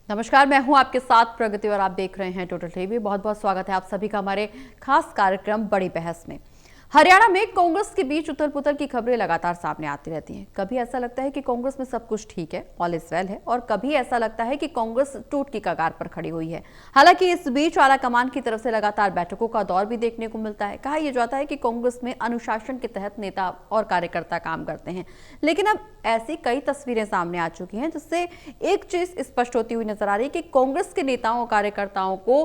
नमस्कार, मैं हूं आपके साथ प्रगति और आप देख रहे हैं टोटल टीवी। बहुत बहुत स्वागत है आप सभी का हमारे खास कार्यक्रम बड़ी बहस में। हरियाणा में कांग्रेस के बीच उथल पुथल की खबरें लगातार सामने आती रहती हैं। कभी ऐसा लगता है कि कांग्रेस में सब कुछ ठीक है, ऑल इज वेल है, और कभी ऐसा लगता है कि कांग्रेस टूट की कगार पर खड़ी हुई है। हालांकि इस बीच आला कमान की तरफ से लगातार बैठकों का दौर भी देखने को मिलता है। कहा यह जाता है कि कांग्रेस में अनुशासन के तहत नेता और कार्यकर्ता काम करते हैं, लेकिन अब ऐसी कई तस्वीरें सामने आ चुकी हैं जिससे एक चीज स्पष्ट होती हुई नजर आ रही है कि कांग्रेस के नेताओं और कार्यकर्ताओं को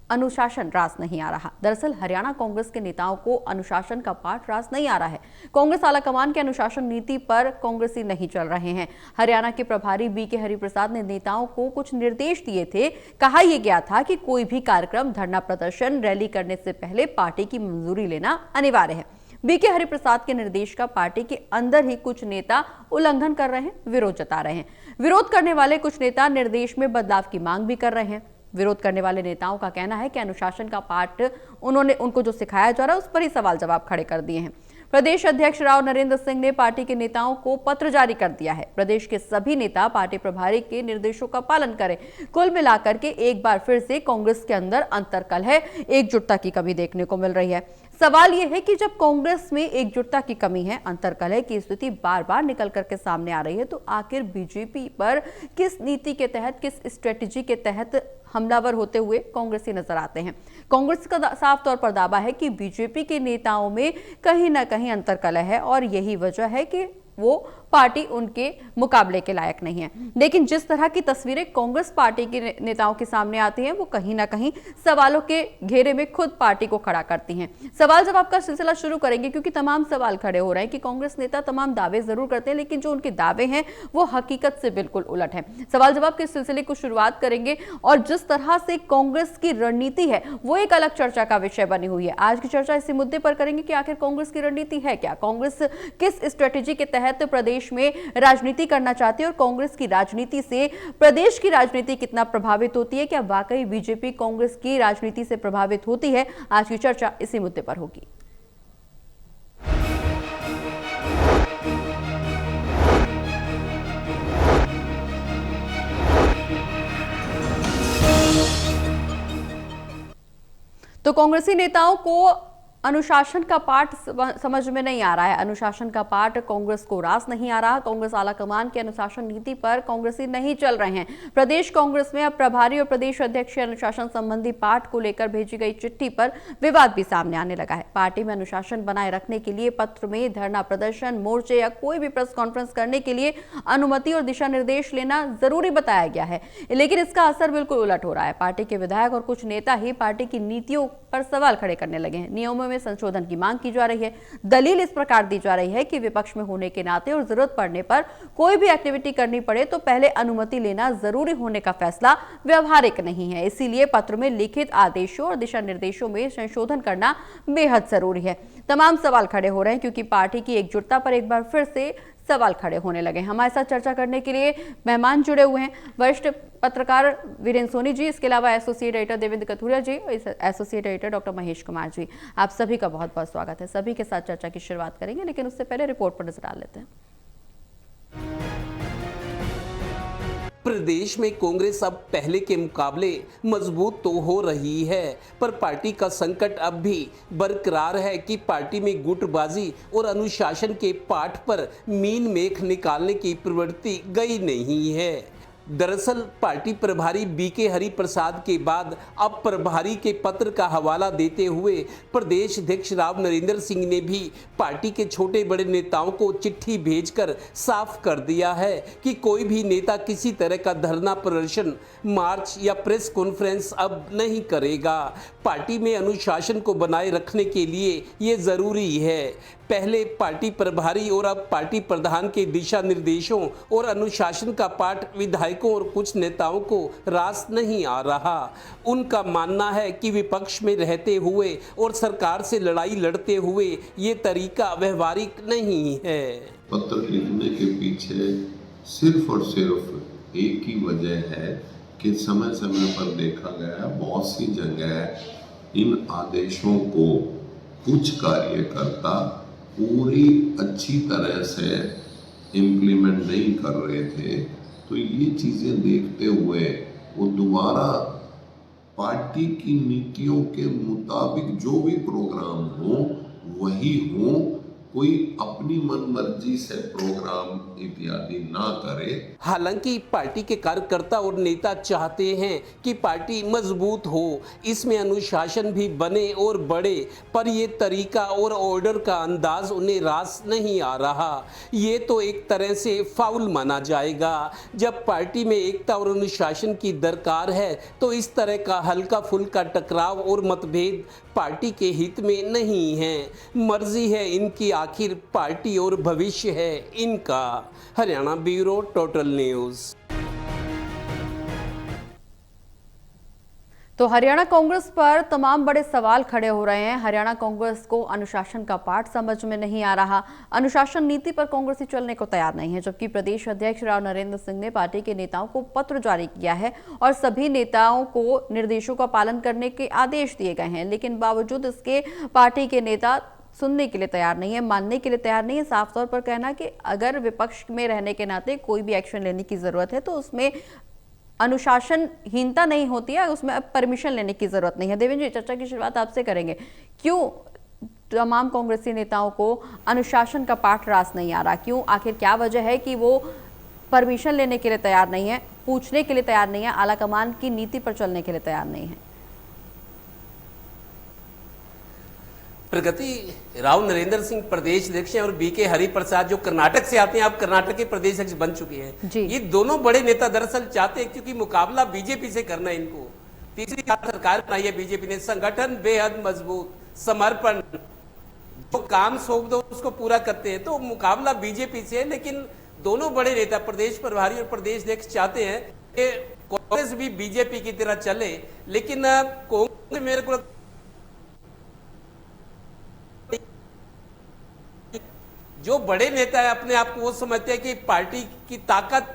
अनुशासन रास नहीं आ रहा। दरअसल हरियाणा कांग्रेस के नेताओं को अनुशासन का पाठ रास नहीं आ रहा है। कांग्रेस आलाकमान के अनुशासन नीति पर कांग्रेसी नहीं चल रहे हैं। हरियाणा के प्रभारी बीके हरिप्रसाद ने नेताओं को कुछ निर्देश दिए थे। कहा यह गया था कि कोई भी कार्यक्रम, धरना प्रदर्शन, रैली करने से पहले पार्टी की मंजूरी लेना अनिवार्य है। बीके हरिप्रसाद के निर्देश का पार्टी के अंदर ही कुछ नेता उल्लंघन कर रहे हैं, विरोध जता रहे हैं। विरोध करने वाले कुछ नेता निर्देश में बदलाव की मांग भी कर रहे हैं। विरोध करने वाले नेताओं का कहना है कि अनुशासन का पाठ उनको जो सिखाया जा रहा है उस पर ही सवाल जवाब खड़े कर दिए हैं। प्रदेश अध्यक्ष राव नरेंद्र सिंह ने पार्टी के नेताओं को पत्र जारी कर दिया है। प्रदेश के सभी नेता पार्टी प्रभारी के निर्देशों का पालन करें। कुल मिलाकर के एक बार फिर से कांग्रेस के अंदर अंतरकलह, एकजुटता की कमी देखने को मिल रही है। सवाल यह है कि जब कांग्रेस में एकजुटता की कमी है, अंतरकलह की स्थिति बार बार निकल करके सामने आ रही है, तो आखिर बीजेपी पर किस नीति के तहत, किस स्ट्रेटेजी के तहत हमलावर होते हुए कांग्रेसी नजर आते हैं। कांग्रेस का साफ तौर पर दावा है कि बीजेपी के नेताओं में कहीं ना कहीं अंतरकलह है और यही वजह है कि वो पार्टी उनके मुकाबले के लायक नहीं है। लेकिन जिस तरह की तस्वीरें कांग्रेस पार्टी के नेताओं के सामने आती हैं, वो कहीं ना कहीं सवालों के घेरे में खुद पार्टी को खड़ा करती हैं। सवाल जवाब का सिलसिला शुरू करेंगे क्योंकि तमाम सवाल खड़े हो रहे हैं कि कांग्रेस नेता तमाम दावे जरूर करते हैं, लेकिन जो उनके दावे हैं वो हकीकत से बिल्कुल उलट है। सवाल जवाब के सिलसिले को शुरुआत करेंगे और जिस तरह से कांग्रेस की रणनीति है वो एक अलग चर्चा का विषय बनी हुई है। आज की चर्चा इसी मुद्दे पर करेंगे कि आखिर कांग्रेस की रणनीति है क्या, कांग्रेस किस स्ट्रेटेजी के तहत प्रदेश में राजनीति करना चाहती है और कांग्रेस की राजनीति से प्रदेश की राजनीति कितना प्रभावित होती है। क्या वाकई बीजेपी कांग्रेस की राजनीति से प्रभावित होती है? आज की चर्चा इसी मुद्दे पर होगी। तो कांग्रेसी नेताओं को अनुशासन का पाठ समझ में नहीं आ रहा है। अनुशासन का पाठ कांग्रेस को रास नहीं आ रहा। कांग्रेस आलाकमान की अनुशासन नीति पर कांग्रेसी नहीं चल रहे हैं। प्रदेश कांग्रेस में अब प्रभारी और प्रदेश अध्यक्ष के अनुशासन संबंधी पाठ को लेकर भेजी गई चिट्ठी पर विवाद भी सामने आने लगा है। पार्टी में अनुशासन बनाए रखने के लिए पत्र में धरना प्रदर्शन, मोर्चे या कोई भी प्रेस कॉन्फ्रेंस करने के लिए अनुमति और दिशा निर्देश लेना जरूरी बताया गया है, लेकिन इसका असर बिल्कुल उलट हो रहा है। पार्टी के विधायक और कुछ नेता ही पार्टी की नीतियों पर सवाल खड़े करने लगे हैं। नियमों में संशोधन की मांग की जा रही है। दलील इस प्रकार दी जा रही है कि विपक्ष में होने के नाते और जरूरत पड़ने पर कोई भी एक्टिविटी करनी पड़े तो पहले अनुमति लेना जरूरी होने का फैसला व्यवहारिक नहीं है। इसीलिए पत्र में लिखित आदेशों और दिशा निर्देशों में संशोधन करना बेहद जरूरी है। तमाम सवाल खड़े हो रहे हैं क्योंकि पार्टी की एकजुटता पर एक बार फिर से सवाल खड़े होने लगे। हमारे साथ चर्चा करने के लिए मेहमान जुड़े हुए हैं। वरिष्ठ पत्रकार वीरेंद्र सोनी जी, इसके अलावा associate editor Devendra Kathuria ji, associate editor doctor Mahesh Kumar ji. आप सभी का बहुत बहुत स्वागत है। सभी के साथ चर्चा की शुरुआत करेंगे, लेकिन उससे पहले रिपोर्ट पर नजर डाल लेते हैं। प्रदेश में कांग्रेस अब पहले के मुकाबले मजबूत तो हो रही है, पर पार्टी का संकट अब भी बरकरार है कि पार्टी में गुटबाजी और अनुशासन के पाठ पर मीन मेख निकालने की प्रवृत्ति गई नहीं है। दरअसल पार्टी प्रभारी बीके हरिप्रसाद के बाद अब प्रभारी के पत्र का हवाला देते हुए प्रदेश अध्यक्ष राव नरेंद्र सिंह ने भी पार्टी के छोटे बड़े नेताओं को चिट्ठी भेजकर साफ कर दिया है कि कोई भी नेता किसी तरह का धरना प्रदर्शन, मार्च या प्रेस कॉन्फ्रेंस अब नहीं करेगा। पार्टी में अनुशासन को बनाए रखने के लिए ये जरूरी है। पहले पार्टी प्रभारी और अब पार्टी प्रधान के दिशा निर्देशों और अनुशासन का पाठ विधायकों और कुछ नेताओं को रास नहीं आ रहा। उनका मानना है कि विपक्ष में रहते हुए और सरकार से लड़ाई लड़ते हुए ये तरीका व्यवहारिक नहीं है। पत्र लिखने के पीछे सिर्फ और सिर्फ एक ही वजह है कि समय समय पर देखा गया बहुत सी जगह इन आदेशों को कुछ कार्यकर्ता पूरी अच्छी तरह से इम्प्लीमेंट नहीं कर रहे थे तो ये चीजें देखते हुए वो दोबारा पार्टी की नीतियों के मुताबिक जो भी प्रोग्राम हो वही हो, कोई अपनी मनमर्जी से प्रोग्राम इत्यादि ना करे। हालांकि पार्टी के कार्यकर्ता और नेता चाहते हैं कि पार्टी मजबूत हो, इसमें अनुशासन भी बने और बढ़े, पर ये तरीका और ऑर्डर का अंदाज उन्हें रास नहीं आ रहा। ये तो एक तरह से फाउल माना जाएगा। जब पार्टी में एकता और अनुशासन की दरकार है तो इस तरह का हल्का फुल्का टकराव और मतभेद पार्टी के हित में नहीं है। मर्जी है इनकी, आखिर पार्टी और भविष्य है इनका। Haryana bureau, total news. तो हरियाणा कांग्रेस पर तमाम बड़े सवाल खड़े हो रहे हैं। हरियाणा कांग्रेस को अनुशासन का पाठ समझ में नहीं आ रहा। अनुशासन नीति पर कांग्रेसी चलने को तैयार नहीं है, जबकि प्रदेश अध्यक्ष राव नरेंद्र सिंह ने पार्टी के नेताओं को पत्र जारी किया है और सभी नेताओं को निर्देशों का पालन करने के आदेश दिए गए हैं। लेकिन बावजूद इसके पार्टी के नेता सुनने के लिए तैयार नहीं है, मानने के लिए तैयार नहीं है। साफ तौर पर कहना कि अगर विपक्ष में रहने के नाते कोई भी एक्शन लेने की जरूरत है तो उसमें अनुशासनहीनता नहीं होती है, उसमें परमिशन लेने की जरूरत नहीं है। देवेंद्र जी, चर्चा की शुरुआत आपसे करेंगे। क्यों तमाम कांग्रेसी नेताओं को अनुशासन का पाठ रास नहीं आ रहा? क्यों, आखिर क्या वजह है कि वो परमिशन लेने के लिए तैयार नहीं है, पूछने के लिए तैयार नहीं है, आला कमान की नीति पर चलने के लिए तैयार नहीं है? प्रगति, राव नरेंद्र सिंह प्रदेश अध्यक्ष हैं और बीके हरिप्रसाद जो कर्नाटक से आते हैं, आप कर्नाटक के प्रदेश अध्यक्ष बन चुके हैं। ये दोनों बड़े नेता दरअसल चाहते हैं, क्योंकि मुकाबला बीजेपी से करना है इनको। तीसरी सरकार बनाई है बीजेपी ने, संगठन बेहद मजबूत, समर्पण, जो काम सौंप दो उसको पूरा करते हैं, तो मुकाबला बीजेपी से है। लेकिन दोनों बड़े नेता प्रदेश प्रभारी और प्रदेश अध्यक्ष चाहते हैं कि कांग्रेस भी बीजेपी की तरह चले। लेकिन कांग्रेस मेरे को जो बड़े नेता है अपने आप को वो समझते हैं कि पार्टी की ताकत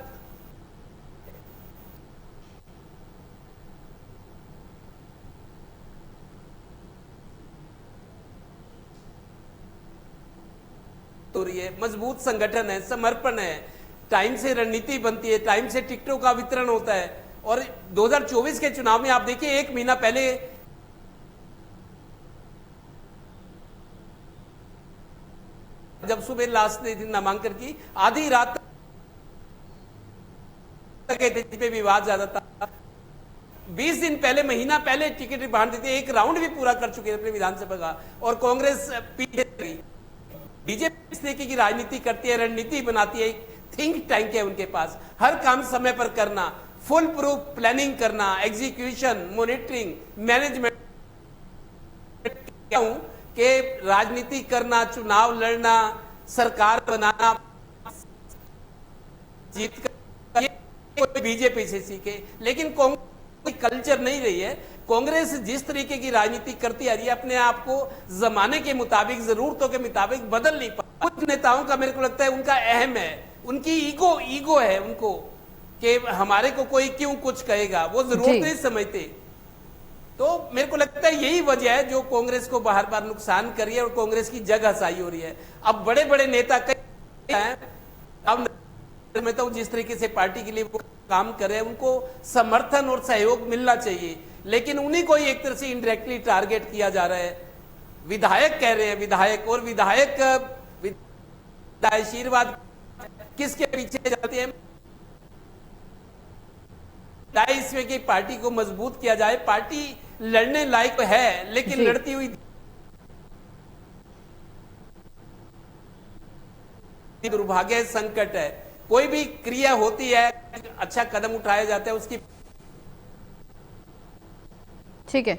तो रही है, मजबूत संगठन है, समर्पण है, टाइम से रणनीति बनती है, टाइम से टिकटों का वितरण होता है। और 2024 के चुनाव में आप देखिए, एक महीना पहले जब सुबह लास्ट दिन नामांकन की आधी रात तक पे विवाद ज्यादा था। 20 दिन पहले, महीना पहले टिकट बांट देते, एक राउंड भी पूरा कर चुके अपने विधानसभा का, और कांग्रेस पीछे गई। बीजेपी इस तरीके की राजनीति करती है, रणनीति बनाती है, एक थिंक टैंक है उनके पास, हर काम समय पर करना, फुल प्रूफ प्लानिंग करना, एग्जीक्यूशन, मॉनिटरिंग, मैनेजमेंट। क्या हूं कि राजनीति करना, चुनाव लड़ना, सरकार बनाना, जीत कर, ये कोई बीजेपी से सीखे। लेकिन कांग्रेस कल्चर नहीं रही है। कांग्रेस जिस तरीके की राजनीति करती आ रही है, अपने आप को जमाने के मुताबिक, जरूरतों के मुताबिक बदल नहीं पा। कुछ नेताओं का मेरे को लगता है उनका अहम है, उनकी ईगो है उनको, कि हमारे को कोई क्यों कुछ कहेगा, वो जरूरत नहीं समझते। तो मेरे को लगता है यही वजह है जो कांग्रेस को बार बार नुकसान कर रही है और कांग्रेस की जगह हसाई हो रही है। अब बड़े बड़े नेता कई हैं, अब मैं तो जिस तरीके से पार्टी के लिए वो काम कर रहे हैं, उनको समर्थन और सहयोग मिलना चाहिए। लेकिन उन्हीं को ही एक तरह से इनडायरेक्टली टारगेट किया जा रहा है। विधायक कह रहे हैं, विधायक, और विधायक आशीर्वाद किसके पीछे जाते हैं? इसमें कि पार्टी को मजबूत किया जाए। पार्टी लड़ने लायक है, लेकिन लड़ती हुई दुर्भाग्य, संकट है। कोई भी क्रिया होती है, अच्छा कदम उठाया जाता है, उसकी। ठीक है,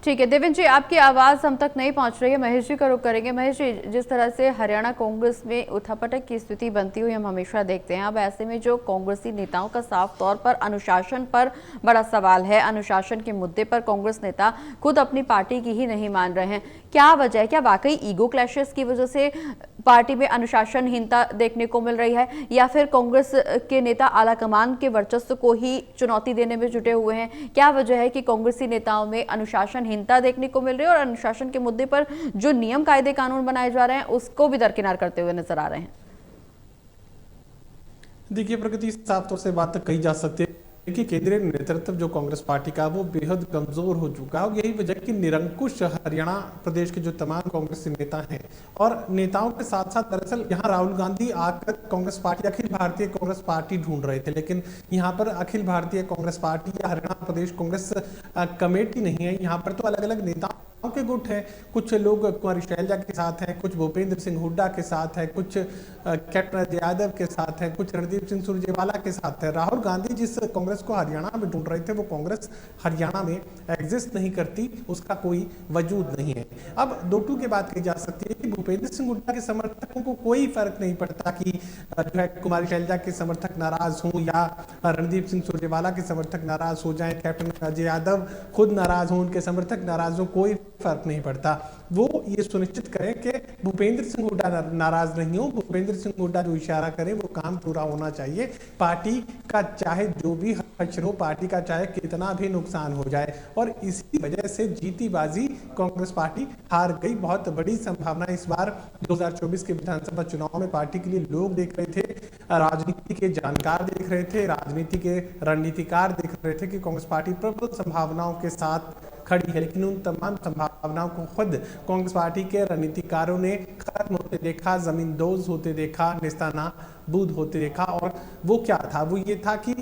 ठीक है। देवेंद्र जी, आपकी आवाज हम तक नहीं पहुंच रही है। महेश जी का रुख करेंगे। महेश जी, जिस तरह से हरियाणा कांग्रेस में उठापटक की स्थिति बनती हुई हम हमेशा देखते हैं, अब ऐसे में जो कांग्रेसी नेताओं का साफ तौर पर अनुशासन पर बड़ा सवाल है, अनुशासन के मुद्दे पर कांग्रेस नेता खुद अपनी पार्टी की ही नहीं मान रहे हैं, क्या वजह है? क्या वाकई ईगो क्लैशेस की वजह से पार्टी में अनुशासनहीनता देखने को मिल रही है, या फिर कांग्रेस के नेता आलाकमान के वर्चस्व को ही चुनौती देने में जुटे हुए हैं? क्या वजह है कि कांग्रेसी नेताओं में अनुशासनहीनता देखने को मिल रही है और अनुशासन के मुद्दे पर जो नियम कायदे कानून बनाए जा रहे हैं उसको भी दरकिनार करते हुए नजर आ रहे हैं? देखिए प्रगति, साफ तौर से बात तो कही जा सकती है कि केंद्रीय नेतृत्व जो कांग्रेस पार्टी का वो बेहद कमजोर हो चुका है और यही वजह कि निरंकुश हरियाणा प्रदेश के जो तमाम कांग्रेसी नेता हैं और नेताओं के साथ साथ दरअसल यहाँ राहुल गांधी आकर कांग्रेस पार्टी, अखिल भारतीय कांग्रेस पार्टी ढूंढ रहे थे, लेकिन यहाँ पर अखिल भारतीय कांग्रेस पार्टी या हरियाणा प्रदेश कांग्रेस कमेटी नहीं है। यहाँ पर तो अलग अलग नेताओं के गुट हैं। कुछ लोग कुमारी शैलजा के साथ हैं, कुछ भूपेंद्र सिंह हुड्डा के साथ हैं, कुछ कैप्टन अजय यादव के साथ हैं, कुछ रणदीप सिंह सुरजेवाला के साथ है। राहुल गांधी जिस कांग्रेस को हरियाणा में ढूंढ रहे थे वो कांग्रेस हरियाणा में एग्जिस्ट नहीं करती, उसका कोई वजूद नहीं है। अब दो टू की बात कही जा सकती है कि भूपेंद्र सिंह हुड्डा के समर्थकों को कोई फर्क नहीं पड़ता कि जो है कुमारी शैलजा के समर्थक नाराज हों या रणदीप सिंह सुरजेवाला के समर्थक नाराज हो जाएं, कैप्टन अजय यादव खुद नाराज हों, उनके समर्थक नाराज हों, कोई फर्क नहीं पड़ता। वो ये सुनिश्चित करें कि भूपेंद्र सिंह हुड्डा नाराज नहीं हो, भूपेंद्र सिंह हुड्डा जो इशारा करें वो काम पूरा होना चाहिए। पार्टी का चाहे जो भी हश्र हो, पार्टी का चाहे कितना भी नुकसान हो जाए, और इसी वजह से जीती बाजी कांग्रेस पार्टी हार गई। बहुत बड़ी संभावना इस बार 2024 के विधानसभा चुनाव में पार्टी के लिए लोग देख रहे थे, राजनीति के जानकार देख रहे थे, राजनीति के रणनीतिकार देख रहे थे कि कांग्रेस पार्टी प्रबल संभावनाओं के साथ खड़ी है, लेकिन उन तमाम संभावनाओं को खुद कांग्रेस पार्टी के रणनीतिकारों ने खत्म होते देखा, जमींदोज होते देखा, नेस्तानाबूद होते देखा। और वो क्या था? वो ये था कि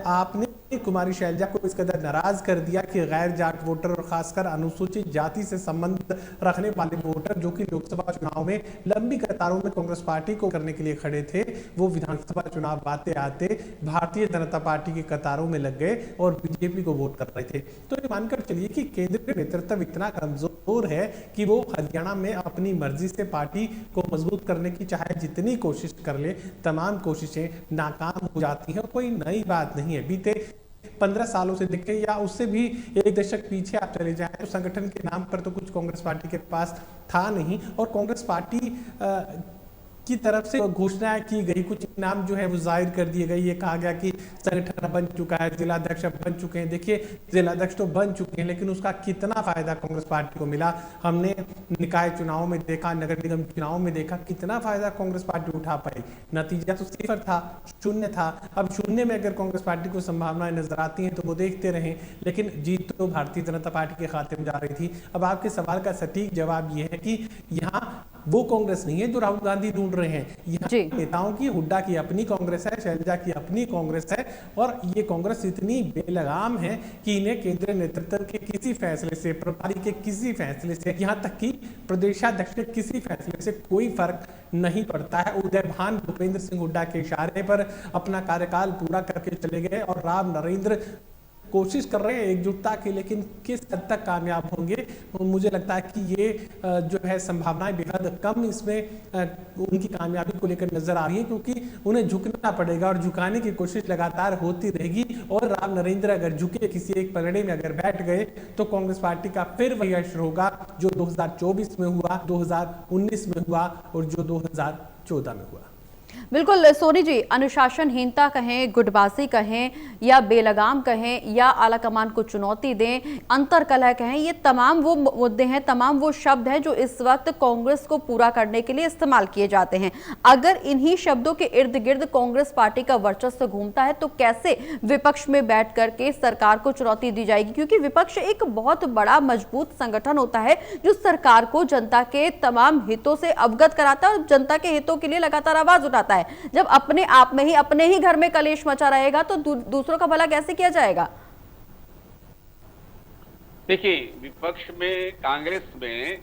आपने कुमारी शैलजा को इस कदर नाराज कर दिया कि गैर जाट वोटर और खासकर अनुसूचित जाति से संबंध रखने वाले वोटर जो कि लोकसभा चुनाव में लंबी कतारों में कांग्रेस पार्टी को करने के लिए खड़े थे, वो विधानसभा चुनाव आते आते भारतीय जनता पार्टी की कतारों में लग गए और बीजेपी को वोट कर रहे थे। तो ये मानकर चलिए कि केंद्रीय नेतृत्व इतना कमजोर है कि वो हरियाणा में अपनी मर्जी से पार्टी को मजबूत करने की चाहे जितनी कोशिश कर ले, तमाम कोशिशें नाकाम हो जाती हैं। कोई नई बात नहीं है, बीते 15 सालों से देखें या उससे भी एक दशक पीछे आप चले जाएं तो संगठन के नाम पर तो कुछ कांग्रेस पार्टी के पास था नहीं, और कांग्रेस पार्टी की तरफ से घोषणाएं की गई, कुछ नाम जो है वो जाहिर कर दिए गए। ये कहा गया कि संगठन बन चुका है, जिलाध्यक्ष बन चुके हैं। देखिए जिलाध्यक्ष तो बन चुके हैं, लेकिन उसका कितना फायदा कांग्रेस पार्टी को मिला हमने निकाय चुनाव में देखा, नगर निगम चुनाव में देखा, कितना फायदा कांग्रेस पार्टी उठा पाई। नतीजा तो सिफर था, शून्य था। अब शून्य में अगर कांग्रेस पार्टी को संभावनाएं नजर आती हैं तो वो देखते रहें, लेकिन जीत तो भारतीय जनता पार्टी के खाते में जा रही थी। अब आपके सवाल का सटीक जवाब यह है कि यहाँ वो कांग्रेस नहीं है जो राहुल गांधी ढूंढ रहे हैं। यहाँ नेताओं की, हुड्डा की अपनी कांग्रेस है, शैलजा की अपनी कांग्रेस है, और ये कांग्रेस इतनी बेलगाम है कि इन्हें केंद्रीय नेतृत्व के किसी फैसले से, प्रभारी के किसी फैसले से, यहाँ तक कि प्रदेशाध्यक्ष के किसी फैसले से कोई फर्क नहीं पड़ता है। उदयभान भूपेंद्र सिंह हुड्डा के इशारे पर अपना कार्यकाल पूरा करके चले गए और राम नरेंद्र कोशिश कर रहे हैं एकजुटता की, लेकिन किस हद तक कामयाब होंगे मुझे लगता है कि ये जो है संभावनाएं बेहद कम इसमें उनकी कामयाबी को लेकर नजर आ रही है, क्योंकि उन्हें झुकना पड़ेगा और झुकाने की कोशिश लगातार होती रहेगी। और राम नरेंद्र अगर झुके, किसी एक पलड़े में अगर बैठ गए, तो कांग्रेस पार्टी का फिर वही असर होगा जो 2024 में हुआ, 2019 में हुआ और जो 2014 में हुआ। बिल्कुल सोनी जी, अनुशासनहीनता कहें, गुटबाजी कहें या बेलगाम कहें या आलाकमान को चुनौती दें, अंतरकलह कहें, ये तमाम वो मुद्दे हैं, तमाम वो शब्द हैं जो इस वक्त कांग्रेस को पूरा करने के लिए इस्तेमाल किए जाते हैं। अगर इन्हीं शब्दों के इर्द गिर्द कांग्रेस पार्टी का वर्चस्व घूमता है तो कैसे विपक्ष में बैठ करके सरकार को चुनौती दी जाएगी? क्योंकि विपक्ष एक बहुत बड़ा मजबूत संगठन होता है जो सरकार को जनता के तमाम हितों से अवगत कराता है और जनता के हितों के लिए लगातार आवाज उठाता है। जब अपने आप में ही, अपने ही घर में कलेश मचा रहेगा तो दूसरों का भला कैसे किया जाएगा? देखिए, विपक्ष में, कांग्रेस में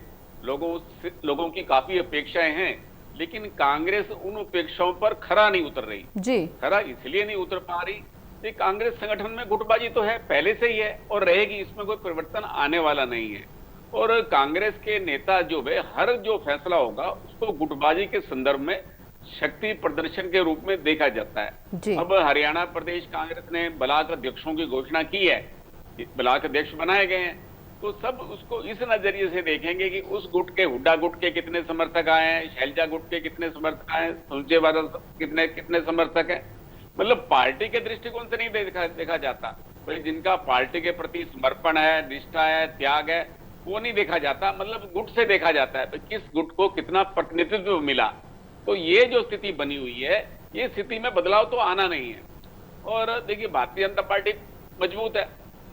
लोगों की काफी अपेक्षाएं हैं, लेकिन कांग्रेस उन अपेक्षाओं पर खरा नहीं उतर रही जी। खरा इसलिए नहीं उतर पा रही कि कांग्रेस संगठन में गुटबाजी तो है, पहले से ही है और रहेगी, इसमें कोई परिवर्तन आने वाला नहीं है। और कांग्रेस के नेता जो है, हर जो फैसला होगा उसको गुटबाजी के संदर्भ में शक्ति प्रदर्शन के रूप में देखा जाता है। अब हरियाणा प्रदेश कांग्रेस ने ब्लॉक अध्यक्षों की घोषणा की है, ब्लॉक अध्यक्ष बनाए गए हैं, तो सब उसको इस नजरिए से देखेंगे कि उस गुट के, हुड्डा गुट के कितने समर्थक आए हैं, शैलजा गुट के कितने समर्थक आए हैं, सुरजेवाला कितने समर्थक हैं। मतलब पार्टी के दृष्टिकोण से नहीं देखा जाता, भाई जिनका पार्टी के प्रति समर्पण है, निष्ठा है, त्याग है, वो नहीं देखा जाता। मतलब गुट से देखा जाता है, किस गुट को कितना प्रतिनिधित्व मिला। तो ये जो स्थिति बनी हुई है, ये स्थिति में बदलाव तो आना नहीं है। और देखिए, भारतीय जनता पार्टी मजबूत है।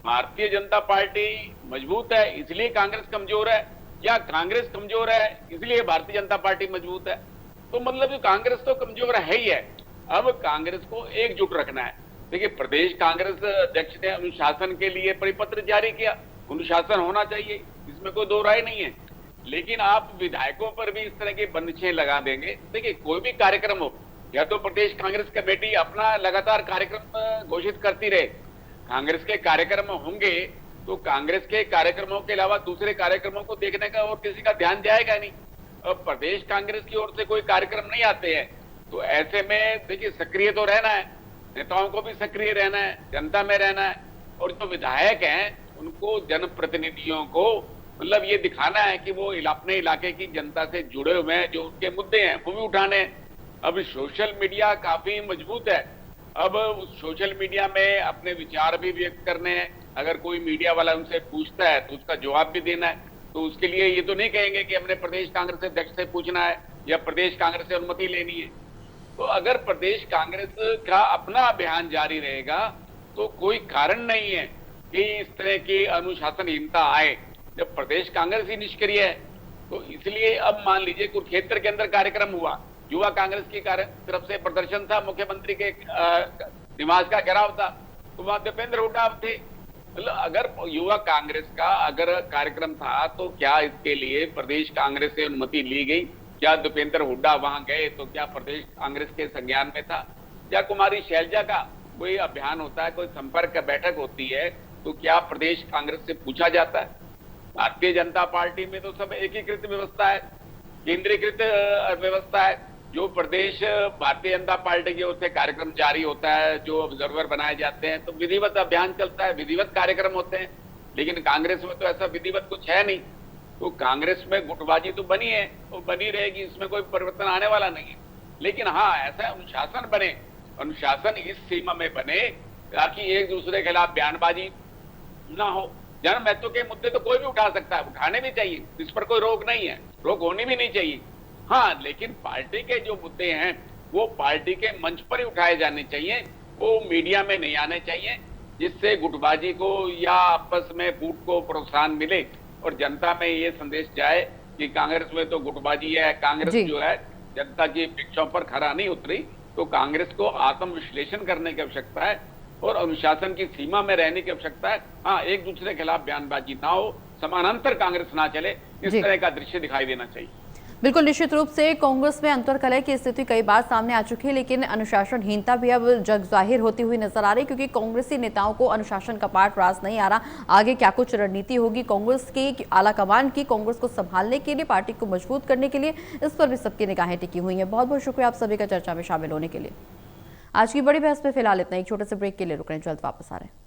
भारतीय जनता पार्टी मजबूत है इसलिए कांग्रेस कमजोर है, या कांग्रेस कमजोर है इसलिए भारतीय जनता पार्टी मजबूत है? तो मतलब कांग्रेस तो कमजोर है ही है। अब कांग्रेस को एकजुट रखना है। देखिए, प्रदेश कांग्रेस अध्यक्ष ने अनुशासन के लिए परिपत्र जारी किया, अनुशासन होना चाहिए, इसमें कोई दो राय नहीं है। लेकिन आप विधायकों पर भी इस तरह की बंदिशें लगा देंगे। देखिए, कोई भी कार्यक्रम हो, या तो प्रदेश कांग्रेस कमेटी अपना लगातार कार्यक्रम घोषित करती रहे। कांग्रेस के कार्यक्रम होंगे तो कांग्रेस के कार्यक्रमों के अलावा दूसरे कार्यक्रमों को देखने का और किसी का ध्यान जाएगा नहीं। अब प्रदेश कांग्रेस की ओर से कोई कार्यक्रम नहीं आते हैं, तो ऐसे में देखिए, सक्रिय तो रहना है, नेताओं को भी सक्रिय रहना है, जनता में रहना है। और जो विधायक हैं उनको, जनप्रतिनिधियों को मतलब ये दिखाना है कि वो अपने इलाके की जनता से जुड़े हुए हैं, जो उनके मुद्दे हैं वो भी उठाने हैं। अब सोशल मीडिया काफी मजबूत है। अब उस सोशल मीडिया में अपने विचार भी व्यक्त करने हैं। अगर कोई मीडिया वाला उनसे पूछता है तो उसका जवाब भी देना है। तो उसके लिए ये तो नहीं कहेंगे कि हमने प्रदेश कांग्रेस अध्यक्ष से पूछना है या प्रदेश कांग्रेस से अनुमति लेनी है। तो अगर प्रदेश कांग्रेस का अपना अभियान जारी रहेगा तो कोई कारण नहीं है कि इस तरह की अनुशासनहीनता आए, जब प्रदेश कांग्रेस ही निष्क्रिय है। तो इसलिए अब मान लीजिए कुरुक्षेत्र के अंदर कार्यक्रम हुआ, युवा कांग्रेस की तरफ से प्रदर्शन था, मुख्यमंत्री के निवास का घेराव था, तो वहां दीपेंद्र हुड्डा थे। मतलब अगर युवा कांग्रेस का अगर कार्यक्रम था तो क्या इसके लिए प्रदेश कांग्रेस से अनुमति ली गई? क्या दीपेंद्र हुड्डा वहां गए तो क्या प्रदेश कांग्रेस के संज्ञान में था? या कुमारी शैलजा का कोई अभियान होता है, कोई संपर्क बैठक होती है, तो क्या प्रदेश कांग्रेस से पूछा जाता है? भारतीय जनता पार्टी में तो सब एकीकृत व्यवस्था है, केंद्रीकृत व्यवस्था है। जो प्रदेश भारतीय जनता पार्टी की ओर से कार्यक्रम जारी होता है, जो ऑब्जर्वर बनाए जाते हैं, तो विधिवत अभियान चलता है, विधिवत कार्यक्रम होते हैं। लेकिन कांग्रेस में तो ऐसा विधिवत कुछ है नहीं। तो कांग्रेस में गुटबाजी तो बनी है, वो बनी रहेगी, इसमें कोई परिवर्तन आने वाला नहीं है। लेकिन हाँ, ऐसा अनुशासन बने, अनुशासन इस सीमा में बने ताकि एक दूसरे के खिलाफ बयानबाजी ना हो। जन महत्व के मुद्दे तो कोई भी उठा सकता है, उठाने भी चाहिए, इस पर कोई रोक नहीं है, रोक होनी भी नहीं चाहिए। हाँ, लेकिन पार्टी के जो मुद्दे हैं वो पार्टी के मंच पर ही उठाए जाने चाहिए, वो मीडिया में नहीं आने चाहिए, जिससे गुटबाजी को या आपस में फूट को प्रोत्साहन मिले और जनता में ये संदेश जाए कि कांग्रेस में तो गुटबाजी है, कांग्रेस जो है जनता की अपेक्षाओं पर खरा नहीं उतरी। तो कांग्रेस को आत्म विश्लेषण करने की आवश्यकता है और अनुशासन की सीमा में रहने की आवश्यकता है। हाँ, एक दूसरे के खिलाफ बयानबाजी ना हो, समानांतर कांग्रेस ना चले, इस तरह का दृश्य दिखाई देना चाहिए। बिल्कुल, निश्चित रूप से कांग्रेस में अंतर्कलह की स्थिति कई बार सामने आ चुकी है, लेकिन अनुशासनहीनता भी अब जग जाहिर होती हुई नजर आ रही, क्योंकि कांग्रेसी नेताओं को अनुशासन का पाठ रास नहीं आ रहा। आगे क्या कुछ रणनीति होगी कांग्रेस की आला कमान की, कांग्रेस को संभालने के लिए, पार्टी को मजबूत करने के लिए, इस पर भी सबकी निगाहें टिकी हुई हैं। बहुत बहुत शुक्रिया आप सभी का चर्चा में शामिल होने के लिए। आज की बड़ी बहस में फिलहाल इतना, एक छोटे से ब्रेक के लिए रुक रहे हैं, जल्द वापस आ रहे हैं।